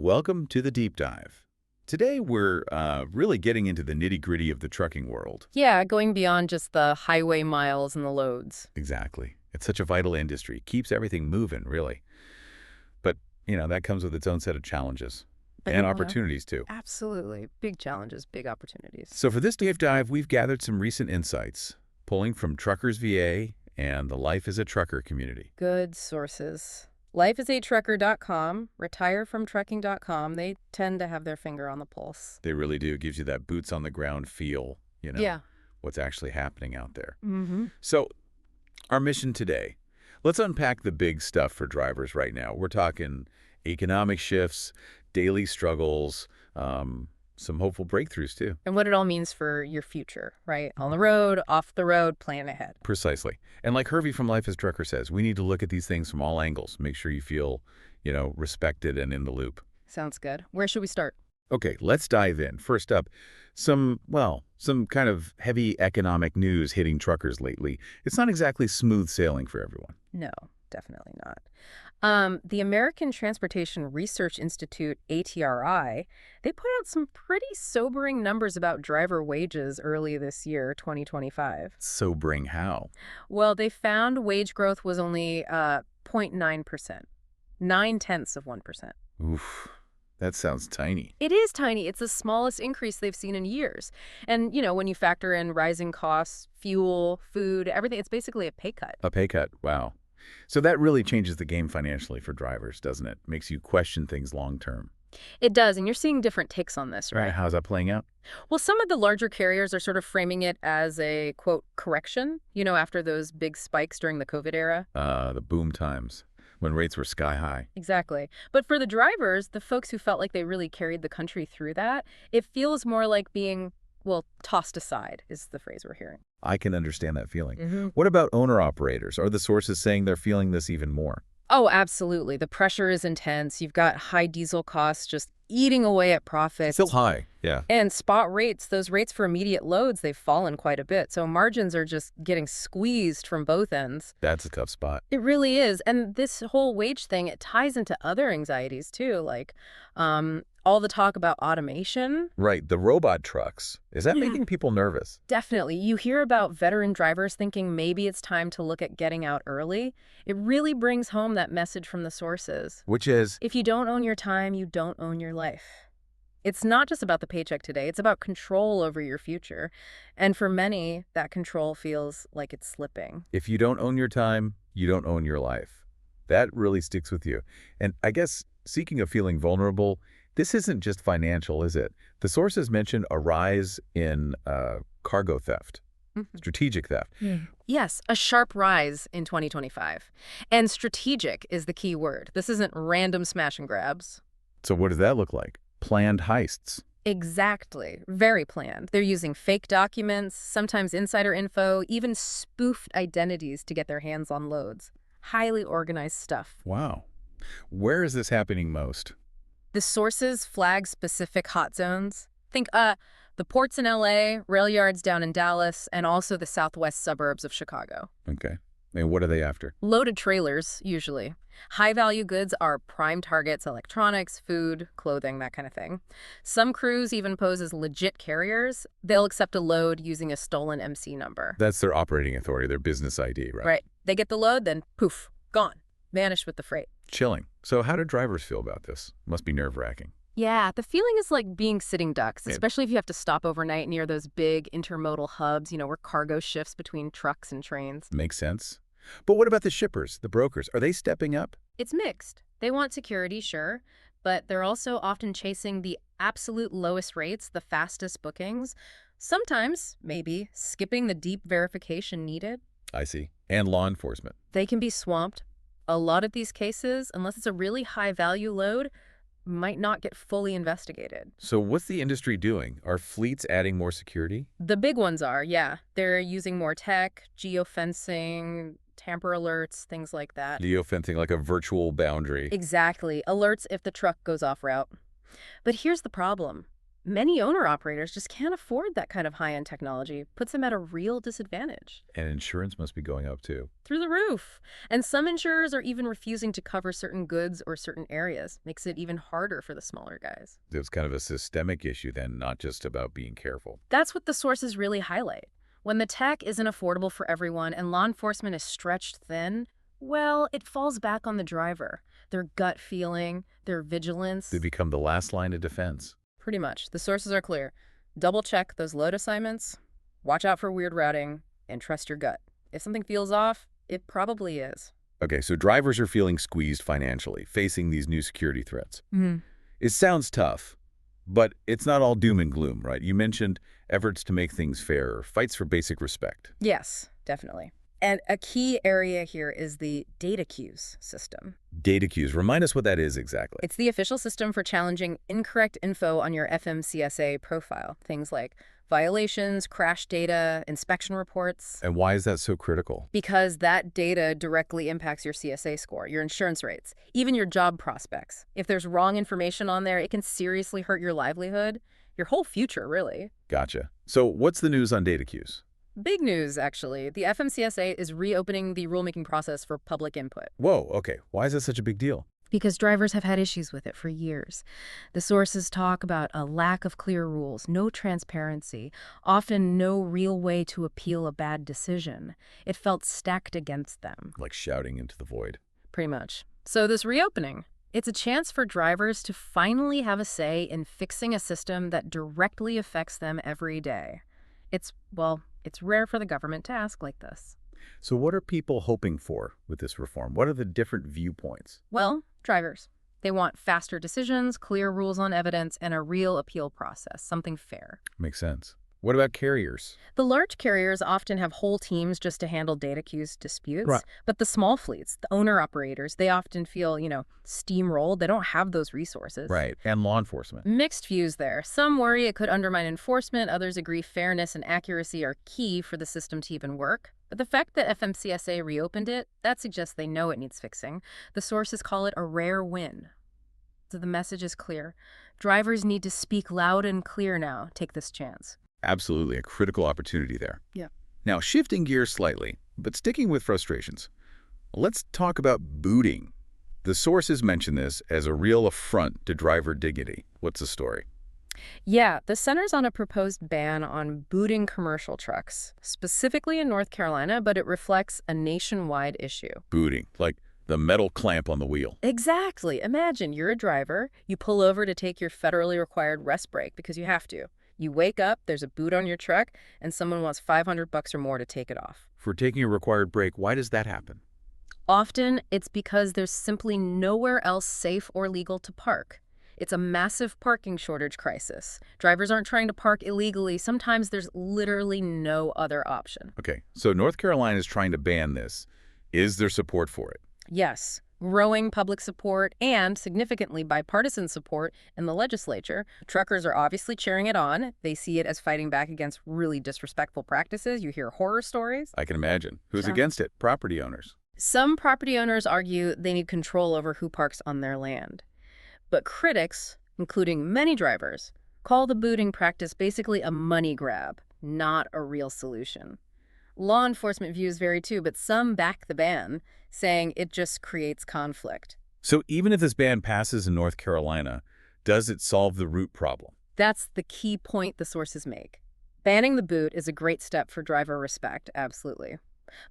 Welcome to the Deep Dive. Today we're really getting into the nitty-gritty of the trucking world. Yeah, going beyond just the highway miles and the loads. Exactly. It's such a vital industry. Keeps everything moving, really. But, that comes with its own set of challenges But and you know, opportunities, too. absolutely. Big challenges, big opportunities. So for this Deep Dive, we've gathered some recent insights, pulling from Truckers VA and the Life as a Trucker community. Good sources. Lifeasatrucker.com, retirefromtrucking.com, they tend to have their finger on the pulse. They really do. It gives you that boots-on-the-ground feel, Yeah. what's actually happening out there. Mm-hmm. So our mission today, let's unpack the big stuff for drivers right now. We're talking economic shifts, daily struggles, some hopeful breakthroughs too. And what it all means for your future, right? On the road, off the road, plan ahead. Precisely. And like Hervey from Life as Trucker says, we need to look at these things from all angles. Make sure you feel, respected and in the loop. Sounds good. Where should we start? Okay, let's dive in. First up, some kind of heavy economic news hitting truckers lately. It's not exactly smooth sailing for everyone. No, definitely not. The American Transportation Research Institute, ATRI, they put out some pretty sobering numbers about driver wages early this year, 2025. Sobering how? Well, they found wage growth was only 0.9%, 0.9%. Oof, that sounds tiny. It is tiny. It's the smallest increase they've seen in years. And, when you factor in rising costs, fuel, food, everything, it's basically a pay cut. A pay cut, wow. So that really changes the game financially for drivers, doesn't it? Makes you question things long term. It does, and you're seeing different takes on this, right? How's that playing out? Well, some of the larger carriers are sort of framing it as a, quote, correction, after those big spikes during the COVID era. The boom times, when rates were sky high. Exactly. But for the drivers, the folks who felt like they really carried the country through that, it feels more like being, tossed aside is the phrase we're hearing. I can understand that feeling. Mm-hmm. What about owner-operators? Are the sources saying they're feeling this even more? Oh, absolutely. The pressure is intense. You've got high diesel costs just eating away at profits. Still high, yeah. And spot rates, those rates for immediate loads, they've fallen quite a bit. So margins are just getting squeezed from both ends. That's a tough spot. It really is. And this whole wage thing, it ties into other anxieties too, like all the talk about automation. Right, the robot trucks. Is that making people nervous? Definitely. You hear about veteran drivers thinking maybe it's time to look at getting out early. It really brings home that message from the sources. Which is? If you don't own your time, you don't own your life. It's not just about the paycheck today. It's about control over your future. And for many, that control feels like it's slipping. If you don't own your time, you don't own your life. That really sticks with you. And I guess speaking of feeling vulnerable, this isn't just financial, is it? The sources mention a rise in cargo theft, strategic theft. Yes, a sharp rise in 2025. And strategic is the key word. This isn't random smash and grabs. So what does that look like? Planned heists. Exactly. Very planned. They're using fake documents, sometimes insider info, even spoofed identities to get their hands on loads. Highly organized stuff. Wow. Where is this happening most? The sources flag specific hot zones. Think the ports in LA, rail yards down in Dallas, and also the southwest suburbs of Chicago. Okay. And what are they after? Loaded trailers, usually. High-value goods are prime targets: electronics, food, clothing, that kind of thing. Some crews even pose as legit carriers. They'll accept a load using a stolen MC number. That's their operating authority, their business ID, right? Right. They get the load, then poof, gone. Vanished with the freight. Chilling. So how do drivers feel about this? Must be nerve-wracking. Yeah, the feeling is like being sitting ducks, especially if you have to stop overnight near those big intermodal hubs, where cargo shifts between trucks and trains. Makes sense. But what about the shippers, the brokers? Are they stepping up? It's mixed. They want security, sure, but they're also often chasing the absolute lowest rates, the fastest bookings. Sometimes, maybe, skipping the deep verification needed. I see. And law enforcement. They can be swamped. A lot of these cases, unless it's a really high-value load, might not get fully investigated. So what's the industry doing? Are fleets adding more security? The big ones are, yeah. They're using more tech, geofencing, tamper alerts, things like that. Geofencing, like a virtual boundary. Exactly. Alerts if the truck goes off route. But here's the problem. Many owner-operators just can't afford that kind of high-end technology, puts them at a real disadvantage. And insurance must be going up too. Through the roof. And some insurers are even refusing to cover certain goods or certain areas. Makes it even harder for the smaller guys. It's kind of a systemic issue then, not just about being careful. That's what the sources really highlight. When the tech isn't affordable for everyone and law enforcement is stretched thin, well, it falls back on the driver. Their gut feeling, their vigilance. They become the last line of defense. Pretty much. The sources are clear. Double check those load assignments, watch out for weird routing, and trust your gut. If something feels off, it probably is. Okay, so drivers are feeling squeezed financially, facing these new security threats. Hmm. It sounds tough, but it's not all doom and gloom, right? You mentioned efforts to make things fairer, fights for basic respect. Yes, definitely. And a key area here is the DataQs system. DataQs, remind us what that is exactly. It's the official system for challenging incorrect info on your FMCSA profile. Things like violations, crash data, inspection reports. And why is that so critical? Because that data directly impacts your CSA score, your insurance rates, even your job prospects. If there's wrong information on there, it can seriously hurt your livelihood, your whole future, really. Gotcha. So what's the news on DataQs? Big news, actually. The FMCSA is reopening the rulemaking process for public input. Whoa, okay. Why is that such a big deal? Because drivers have had issues with it for years. The sources talk about a lack of clear rules, no transparency, often no real way to appeal a bad decision. It felt stacked against them. Like shouting into the void. Pretty much. So this reopening, it's a chance for drivers to finally have a say in fixing a system that directly affects them every day. It's rare for the government to ask like this. So what are people hoping for with this reform? What are the different viewpoints? Well, drivers. They want faster decisions, clear rules on evidence, and a real appeal process, something fair. Makes sense. What about carriers? The large carriers often have whole teams just to handle DataQs disputes. Right. But the small fleets, the owner-operators, they often feel, steamrolled. They don't have those resources. Right. And law enforcement. Mixed views there. Some worry it could undermine enforcement. Others agree fairness and accuracy are key for the system to even work. But the fact that FMCSA reopened it, that suggests they know it needs fixing. The sources call it a rare win. So the message is clear. Drivers need to speak loud and clear now. Take this chance. Absolutely, a critical opportunity there. Yeah. Now, shifting gears slightly, but sticking with frustrations, let's talk about booting. The sources mention this as a real affront to driver dignity. What's the story? Yeah, this centers on a proposed ban on booting commercial trucks, specifically in North Carolina, but it reflects a nationwide issue. Booting, like the metal clamp on the wheel. Exactly. Imagine you're a driver, you pull over to take your federally required rest break because you have to. You wake up, there's a boot on your truck, and someone wants $500 or more to take it off. For taking a required break, why does that happen? Often, it's because there's simply nowhere else safe or legal to park. It's a massive parking shortage crisis. Drivers aren't trying to park illegally. Sometimes there's literally no other option. Okay, so North Carolina is trying to ban this. Is there support for it? Yes. Growing public support and, significantly, bipartisan support in the legislature. Truckers are obviously cheering it on. They see it as fighting back against really disrespectful practices. You hear horror stories. I can imagine. Who's Yeah. against it? Property owners. Some property owners argue they need control over who parks on their land. But critics, including many drivers, call the booting practice basically a money grab, not a real solution. Law enforcement views vary too, but some back the ban, saying it just creates conflict. So even if this ban passes in North Carolina, does it solve the root problem? That's the key point the sources make. Banning the boot is a great step for driver respect, absolutely.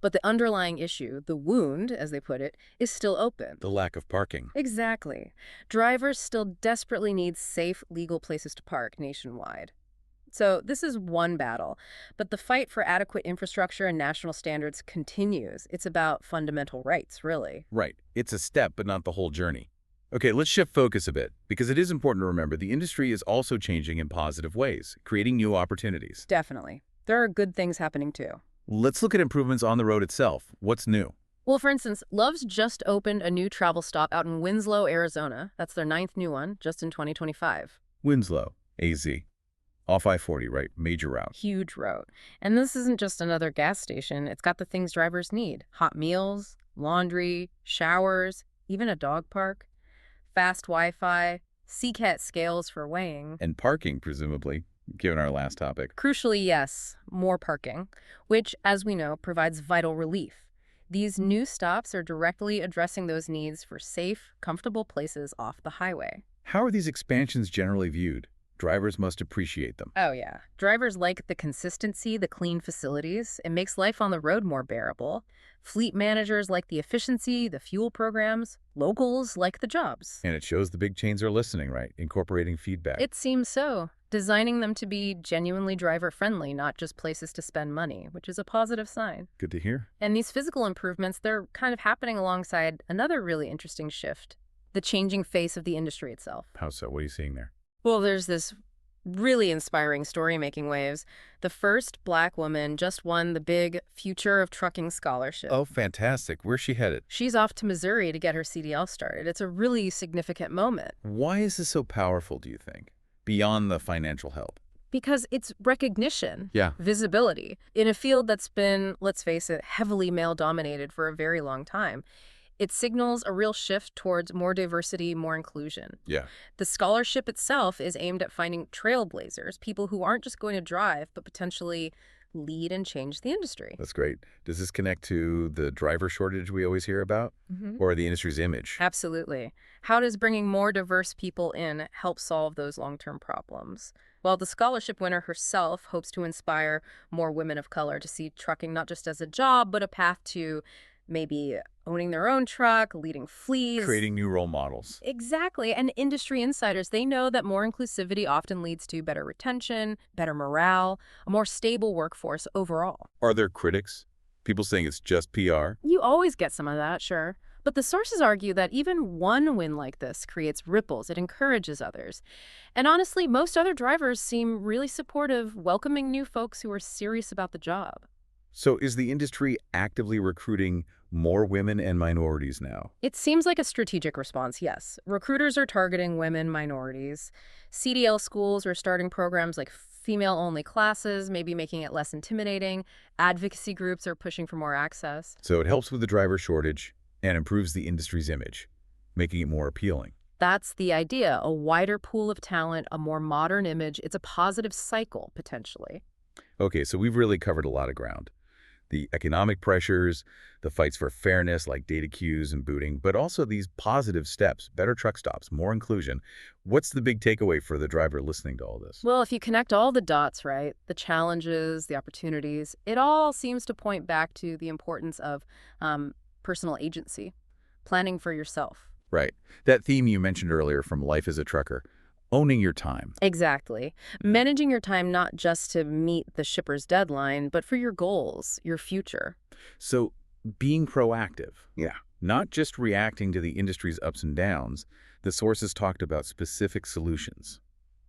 But the underlying issue, the wound, as they put it, is still open. The lack of parking. Exactly. Drivers still desperately need safe, legal places to park nationwide. So this is one battle, but the fight for adequate infrastructure and national standards continues. It's about fundamental rights, really. Right. It's a step, but not the whole journey. Okay, let's shift focus a bit, because it is important to remember the industry is also changing in positive ways, creating new opportunities. Definitely. There are good things happening too. Let's look at improvements on the road itself. What's new? Well, for instance, Love's just opened a new travel stop out in Winslow, Arizona. That's their 9th new one, just in 2025. Winslow, AZ. Off I-40, right? Major route. Huge road. And this isn't just another gas station. It's got the things drivers need. Hot meals, laundry, showers, even a dog park, fast Wi-Fi, CCAT scales for weighing. And parking, presumably, given our last topic. Crucially, yes, more parking, which, as we know, provides vital relief. These new stops are directly addressing those needs for safe, comfortable places off the highway. How are these expansions generally viewed? Drivers must appreciate them. Oh, yeah. Drivers like the consistency, the clean facilities. It makes life on the road more bearable. Fleet managers like the efficiency, the fuel programs. Locals like the jobs. And it shows the big chains are listening, right? Incorporating feedback. It seems so. Designing them to be genuinely driver-friendly, not just places to spend money, which is a positive sign. Good to hear. And these physical improvements, they're kind of happening alongside another really interesting shift, the changing face of the industry itself. How so? What are you seeing there? Well, there's this really inspiring story making waves. The first Black woman just won the big Future of Trucking scholarship. Oh, fantastic. Where's she headed? She's off to Missouri to get her CDL started. It's a really significant moment Why is this so powerful, do you think? Beyond the financial help. because it's recognition, Yeah. visibility, in a field that's been, let's face it, heavily male-dominated for a very long time. It signals a real shift towards more diversity, more inclusion. Yeah. The scholarship itself is aimed at finding trailblazers, people who aren't just going to drive, but potentially lead and change the industry. That's great. Does this connect to the driver shortage we always hear about? Or the industry's image? Absolutely. How does bringing more diverse people in help solve those long-term problems? Well, the scholarship winner herself hopes to inspire more women of color to see trucking not just as a job, but a path to maybe owning their own truck, leading fleets. Creating new role models. Exactly. And industry insiders, they know that more inclusivity often leads to better retention, better morale, a more stable workforce overall. Are there critics? People saying it's just PR? You always get some of that, sure. But the sources argue that even one win like this creates ripples. It encourages others. And honestly, most other drivers seem really supportive, welcoming new folks who are serious about the job. So is the industry actively recruiting more women and minorities now? It seems like a strategic response, yes. Recruiters are targeting women, minorities. CDL schools are starting programs like female-only classes, maybe making it less intimidating. Advocacy groups are pushing for more access. So it helps with the driver shortage and improves the industry's image, making it more appealing. That's the idea, a wider pool of talent, a more modern image. It's a positive cycle, potentially. Okay, so we've really covered a lot of ground. The economic pressures, the fights for fairness like DataQs and booting, but also these positive steps, better truck stops, more inclusion. What's the big takeaway for the driver listening to all this? Well, if you connect all the dots, right, the challenges, the opportunities, it all seems to point back to the importance of personal agency, planning for yourself. Right. That theme you mentioned earlier from Life as a Trucker, owning your time. Exactly. Managing your time not just to meet the shipper's deadline, but for your goals, your future. So being proactive. Yeah. Not just reacting to the industry's ups and downs, the sources talked about specific solutions.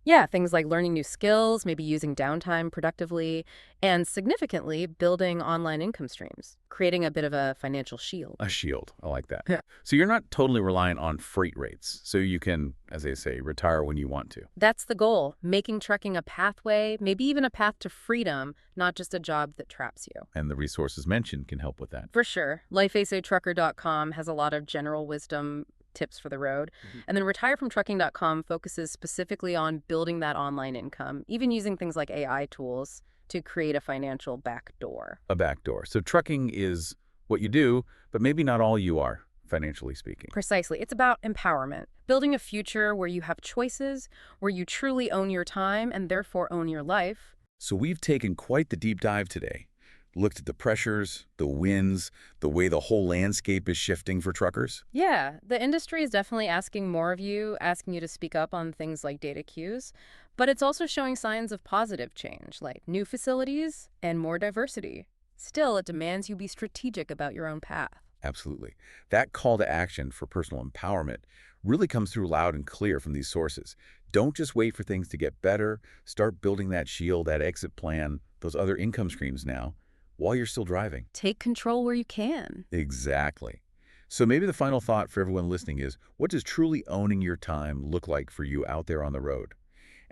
Yeah, things like learning new skills, maybe using downtime productively, and significantly building online income streams, creating a bit of a financial shield. A shield. I like that. Yeah. So you're not totally reliant on freight rates. So you can, as they say, retire when you want to. That's the goal, making trucking a pathway, maybe even a path to freedom, not just a job that traps you. And the resources mentioned can help with that. For sure. lifeasatrucker.com has a lot of general wisdom tips for the road. And then retirefromtrucking.com focuses specifically on building that online income, even using things like AI tools to create a financial backdoor. A backdoor. So trucking is what you do, but maybe not all you are, financially speaking. Precisely. It's about empowerment, building a future where you have choices, where you truly own your time and therefore own your life. So we've taken quite the deep dive today. Looked at the pressures, the wins, the way the whole landscape is shifting for truckers. Yeah, the industry is definitely asking more of you, asking you to speak up on things like DataQs, but it's also showing signs of positive change, like new facilities and more diversity. Still, it demands you be strategic about your own path. Absolutely. That call to action for personal empowerment really comes through loud and clear from these sources. Don't just wait for things to get better. Start building that shield, that exit plan, those other income streams now, while you're still driving. Take control where you can. Exactly. So maybe the final thought for everyone listening is, what does truly owning your time look like for you out there on the road?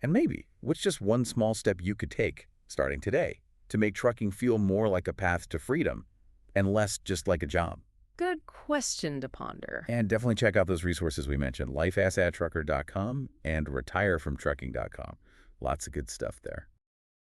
And maybe, what's just one small step you could take, starting today, to make trucking feel more like a path to freedom and less just like a job? good question to ponder. And definitely check out those resources we mentioned, lifeasattrucker.com and retirefromtrucking.com. Lots of good stuff there.